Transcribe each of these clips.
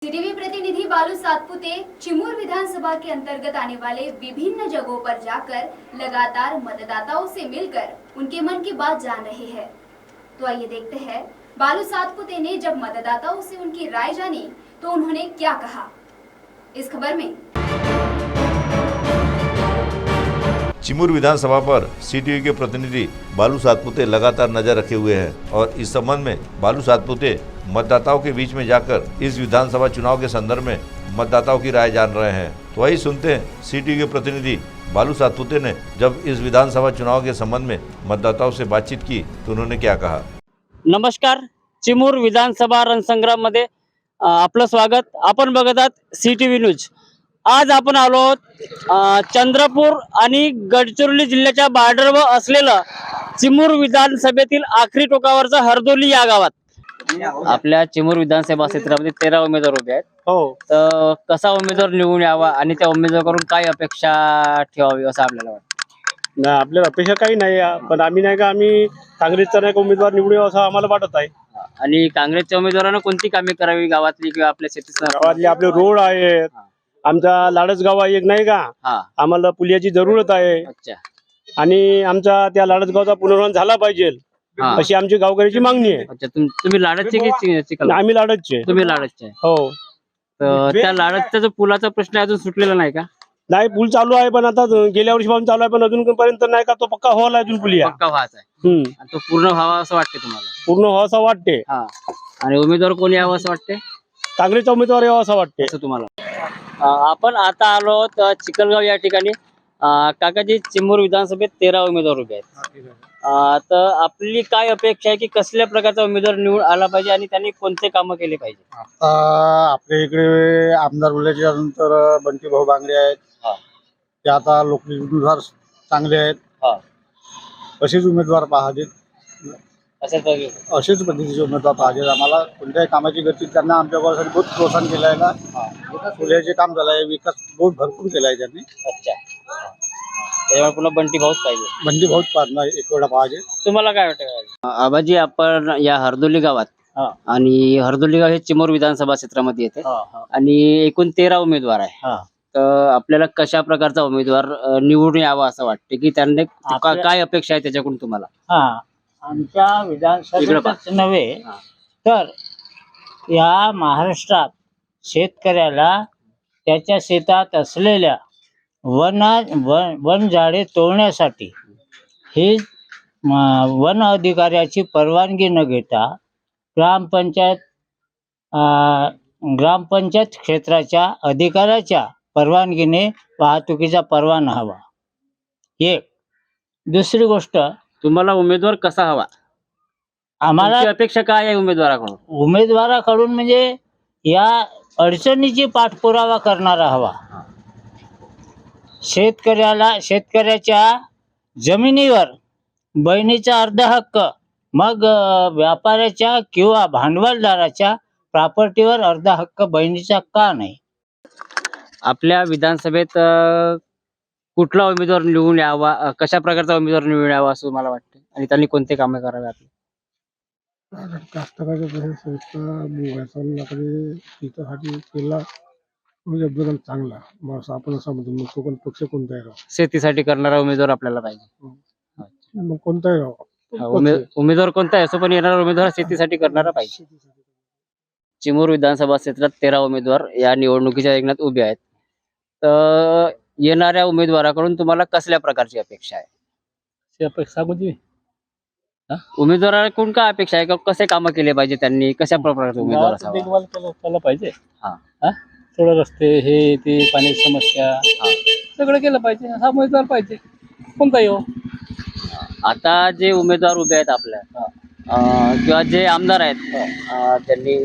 TV प्रतिनिधि बालू सातपुते चिमूर विधानसभा के अंतर्गत आने वाले विभिन्न जगहों पर जाकर लगातार मतदाताओं से मिलकर उनके मन की बात जान रहे हैं। तो आइए देखते हैं बालू सातपुते ने जब मतदाताओं से उनकी राय जानी तो उन्होंने क्या कहा। इस खबर में चिमूर विधानसभा पर सीटीवी के प्रतिनिधि बालू सातपुते लगातार नजर रखे हुए हैं और इस संबंध में बालू सातपुते मतदाताओं के बीच में जाकर इस विधानसभा चुनाव के संदर्भ में मतदाताओं की राय जान रहे हैं। तो वही सुनते हैं सीटीवी के प्रतिनिधि बालू सातपुते ने जब इस विधानसभा चुनाव के संबंध में मतदाताओं से बातचीत की तो उन्होंने क्या कहा। नमस्कार, चिमूर विधानसभा रणसंग्राम मध्ये आपलं स्वागत। आपण बघत आहात सीटीव्ही न्यूज। आज आपण आलो आहोत चंद्रपूर आणि गडचिरोली जिल्ह्याच्या बॉर्डरवर असलेलं चिमूर विधानसभेतील आखरी टोकावरचं हरदोली या गावात। आपल्या चिमूर विधानसभा क्षेत्रामध्ये 13 उमेदवार उभे आहेत। हो, तर कसा उमेदवार निवडून यावा आणि त्या उमेदवाराकडून काय अपेक्षा ठेवावी असं आपल्याला वाटतं? नाही आपल्याला अपेक्षा काही नाही, पण आम्ही नाही का आम्ही काँग्रेसचा नाही का उमेदवार निवडू असं आम्हाला वाटत आहे। आणि काँग्रेसच्या उमेदवारांना कोणती कामे करावी गावातली किंवा आपल्या शेतीत? गावातले आपले रोड आहेत, आमचा लाडच गाव आहे एक नाही का, आम्हाला पुलियाची जरूरत आहे। अच्छा, आणि आमचा त्या लाडच गावचा पुनर्वसन झाला पाहिजे अशी आमची गावकऱ्याची मागणी आहे। अच्छा, तुम्ही लाडतचे की चिखल? आम्ही लाडचचे। तुम्ही लाडतचे? हो। तर त्या लाडतचा जो पुलाचा प्रश्न अजून सुटलेला नाही का? नाही, पूल चालू आहे पण आता गेल्या वर्षीपासून चालू आहे पण अजूनपर्यंत नाही का तो पक्का व्हायला अजून पुलिया पक्का व्हायचा आहे आणि तो पूर्ण व्हावा असं वाटते तुम्हाला? पूर्ण व्हावा असं वाटते। हा, आणि उमेदवार कोण यावं असं वाटते? काँग्रेसचा उमेदवार यावा असं वाटते असं तुम्हाला? आपण आता आलो आहोत चिखलगाव या ठिकाणी। काकाजी, चिमूर विधानसभेत 13 उमेदवार उभे आहेत। तर आपली काय अपेक्षा आहे की कसल्या प्रकारचा उमेदवार निवडून आला पाहिजे आणि त्यांनी कोणते कामं केले पाहिजे? आता आपल्या इकडे आमदार बोलल्याच्या नंतर बंटी भाऊ बांगडे आहेत, ते आता लोकनिर्णयानुसार चांगले आहेत। असेच उमेदवार पाहिजेत, असेच पद्धतीचे उमेदवार पाहिजेत। आम्हाला कोणत्याही कामाची गती त्यांना आमच्या गावासाठी बहुत प्रोत्साहन केलं आहे ना, पुण्याचे काम झालं आहे, विकास बहुत भरपूर केला आहे त्यांनी। अच्छा, त्यामुळे पुन्हा बंटी भाऊच पाहिजे? बंटी भाऊच पाहणार एक वेळा पाहिजे। तुम्हाला काय वाटतं? आबाजी, आपण या हरदोली गावात आणि हरदोली गाव हे चिमूर विधानसभा क्षेत्रामध्ये येते आणि एकूण 13 उमेदवार आहे। तर आपल्याला कशा प्रकारचा उमेदवार निवडून यावा असं वाटते की त्यांनी काय अपेक्षा आहे त्याच्याकडून तुम्हाला? आमच्या विधानसभेतच नव्हे तर या महाराष्ट्रात शेतकऱ्याला त्याच्या शेतात असलेल्या वन झाडे तोडण्यासाठी ही वन अधिकाऱ्याची परवानगी न घेता ग्रामपंचायत क्षेत्राच्या अधिकाऱ्याच्या परवानगीने वाहतुकीचा परवाना हवा। एक दुसरी गोष्ट, तुम्हाला उमेदवार कसा हवा? आम्हाला अपेक्षा काय आहे उमेदवाराकडून? उमेदवाराकडून म्हणजे या अडचणीची पाठपुरावा करणारा हवा। शेतकऱ्याच्या जमिनीवर बहिणीचा अर्धा हक्क, मग व्यापाऱ्याच्या किंवा भांडवलदाराच्या प्रॉपर्टीवर अर्धा हक्क बहिणीचा का नाही? आपल्या विधानसभेत कुठला उमेदवार निवडून यावा, कशा प्रकारचा उमेदवार निवडून यावा असं मला वाटतं आणि त्यांनी कोणते कामे करावे? आपले चांगला आपण असं म्हणतो, तो पण पक्ष कोणताही राव, शेतीसाठी करणारा उमेदवार आपल्याला पाहिजे। मग कोणताही राव, उमेदवार कोणता आहे असो पण येणारा उमेदवार शेतीसाठी करणारा पाहिजे। चिमूर विधानसभा क्षेत्रात 13 उमेदवार या निवडणुकीच्या रिंगणात उभे आहेत। तर येणाऱ्या उमेदवाराकडून तुम्हाला कसल्या प्रकारची अपेक्षा आहे? अपेक्षा म्हणजे उमेदवाराकडून काय अपेक्षा आहे? कसे कामं केले पाहिजे त्यांनी? कशा प्रकारचा उमेदवार असावा? देखभाल केलं पाहिजे। थोडं रस्ते हे ते पाण्याची समस्या सगळं केलं पाहिजे, असा उमेदवार पाहिजे कोणताही हो। आता जे उमेदवार उभे आहेत आपल्या किंवा जे आमदार आहेत, त्यांनी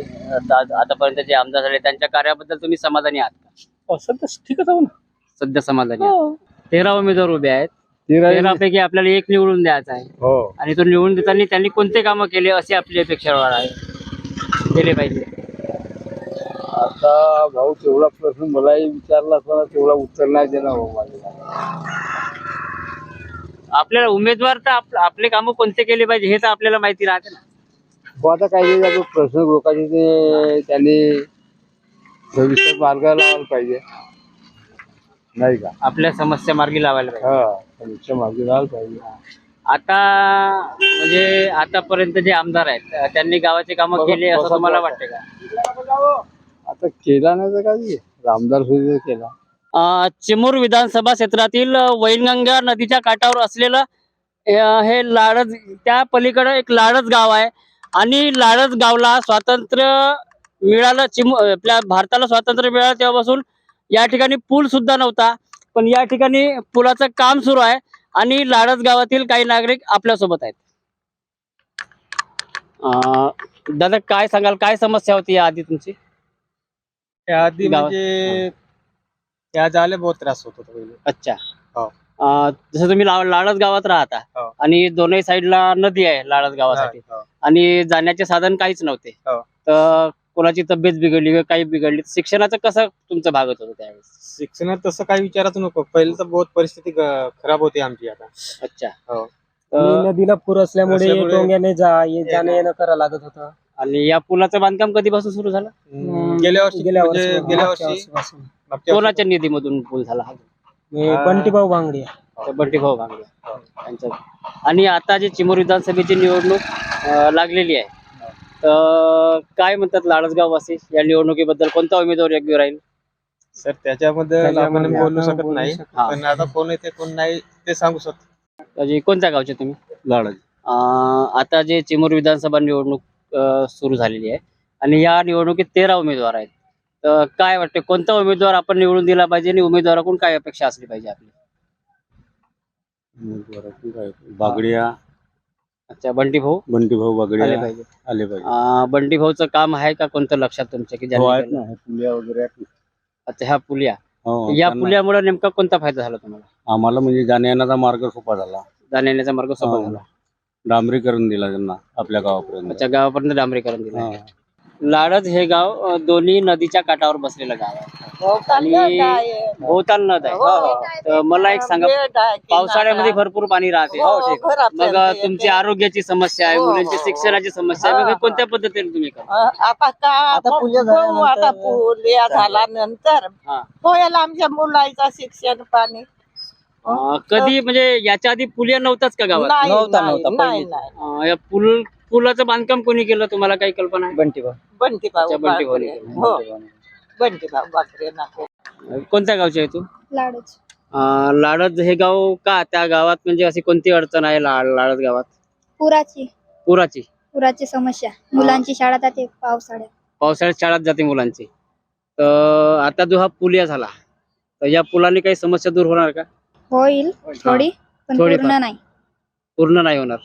आतापर्यंत जे आमदार झाले त्यांच्या कार्याबद्दल तुम्ही समाधानी आहात का? सध्या ठीकच आहो ना, सध्या समाधानी आहात। 13 उमेदवार उभे आहेत, 13 पैकी आपल्याला एक निवडून द्यायचा आहे आणि तो निवडून देताना त्यांनी कोणते कामं केले अशी आपली अपेक्षा आहे केले पाहिजे? आता भाऊ तेवढा प्रश्न मलाही विचारला असताना तेवढा उत्तर नाही देणार भाऊ माझ्या। आपल्याला उमेदवार तर आपले कामं कोणते केले पाहिजे हे तर आपल्याला माहिती राहते ना। आता काही प्रश्न लोकांचे त्यांनी भविष्यात मार्गाला लावायला पाहिजे नाही का? आपल्या समस्या मार्गी लावायला पाहिजे. भविष्य मार्गी लावायला पाहिजे. आता म्हणजे आतापर्यंत जे आमदार आहेत त्यांनी गावाचे कामं केले असं तुम्हाला वाटते का? आता केला नाही तर काय आमदार सुद्धा केला. चिमूर विधानसभा क्षेत्रातील वैनगंगा नदीच्या काठावर असलेलं हे लाडज, त्या पलीकडे एक लाडज गाव आहे आणि लाडज गावला स्वातंत्र्य मिळालं, आपल्या भारताला स्वातंत्र्य मिळालं तेव्हापासून या ठिकाणी पूल सुद्धा नव्हता, पण या ठिकाणी पुलाचं काम सुरू आहे आणि लाडज गावातील काही नागरिक आपल्या सोबत आहेत. दादा काय सांगाल, काय समस्या होती या आधी तुमची? आधी गावात? म्हणजे त्या झाले बहुत त्रास होत होता पहिले. अच्छा. हो. जसं तुम्ही लाडज गावात राहता हो. आणि दोन्ही साईडला नदी आहे लाडज गावासाठी हो. आणि जाण्याचे साधन काहीच नव्हते, हो. तर कोणाची तब्येत बिघडली किंवा काही बिघडली, शिक्षणाचं कसं तुमचं भागत होतं त्यावेळेस? शिक्षणात तसं काही विचारायचं नको, पहिले तर बहुत परिस्थिती खराब होती आमची आता. अच्छा. हो. तर- नदीला पूर असल्यामुळे असल्यामुळे- टोंग्याने जाणं येणं करावं लागत होतं. आणि या पुलाचं बांधकाम कधीपासून सुरू झालं? गेल्या वर्षी गेल्या म्हणजे वर्षी गेल्या वर्षी वर्षीपासून. मागच्या वर्षी. कोणाच्या निधीमधून पूल झाला हा? बंटीभाऊ भांगडे. बंटीभाऊ भांगरे यांचं. आणि आता जी चिमूर विधानसभेची निवडणूक लागलेली आहे, तर काय म्हणतात लाडजगाव वासी या निवडणुकीबद्दल? कोणता उमेदवार योग्य राहील? सर त्याच्याबद्दल आपण बोलू शकत नाही, हा. पण आता कोण येते कोण नाही ते सांगू शकतो. म्हणजे कोणत्या गावचे तुम्ही? लाडज. आता जे चिमूर विधानसभा निवडणूक सुरू झालेली आहे आणि या निवडणुकीत 13 उमेदवार आहेत, तर काय वाटते कोणता उमेदवार आपण निवडून दिला पाहिजे आणि उमेदवाराकडून काय अपेक्षा असली पाहिजे आपली? बागडिया, अच्छा, बंटीभाऊ बंटीभाऊ आले बागडिया पाहिजे. आले पाहिजे. बंटीभाऊचं काम आहे का कोणतं लक्षात तुमच्या की ज्यांनी केलं? ना पुलिया वगैरे आहेत ना. अच्छा, ह्या पुलिया, हो, या त्यांना- पुलियामुळे नेमका कोणता फायदा झाला तुम्हाला? आम्हाला म्हणजे जाण्या येण्याचा मार्ग सोपा झाला. जाण्याचा मार्ग सोपा हो. झाला. डांबरीकरण दिला त्यांना आपल्या गावापर्यंत. अच्छा, गावापर्यंत डांबरीकरण दिलं. हा. लाडज हे गाव दोन्ही नदीच्या काठावर बसलेलं गाव आहे आणि भोवताल नद आहे. तर मला एक सांगा, पावसाळ्यामध्ये भरपूर पाणी राहते, मग तुमची आरोग्याची समस्या आहे, मुलांची शिक्षणाची समस्या आहे, मग कोणत्या पद्धतीने तुम्ही करता? आता पूल झाल्यानंतर हा. होईल आमच्या मुलाचं शिक्षण पाणी. कधी म्हणजे याच्या आधी पुलिया नव्हताच का गावात? नाही, नव्हता, नाही, नव्हता, नाही, पहिलेच. नाही. या पुलाचं बांधकाम कोणी केलं, तुम्हाला काही कल्पना आहे? बंटीभाऊ. बंटीभाऊ अच्छा, बंटीभाऊने बाकरे. केलं. हो, बंटीभाऊ बाकरे ना. कोणत्या गावचे आहे तू? लाडच. लाडज हे गाव का, त्या गावात म्हणजे अशी कोणती अडचण आहे लाडज गावात? पुराची समस्या, मुलांची शाळा जाते पावसाळ्यात शाळेत जाते मुलांची, तर आता जो हा पुलिया झाला, तर या पुलाने काही समस्या दूर होणार का? होईल थोडी, पण थोडीफार. पूर्ण नाही. पूर्ण नाही होणार.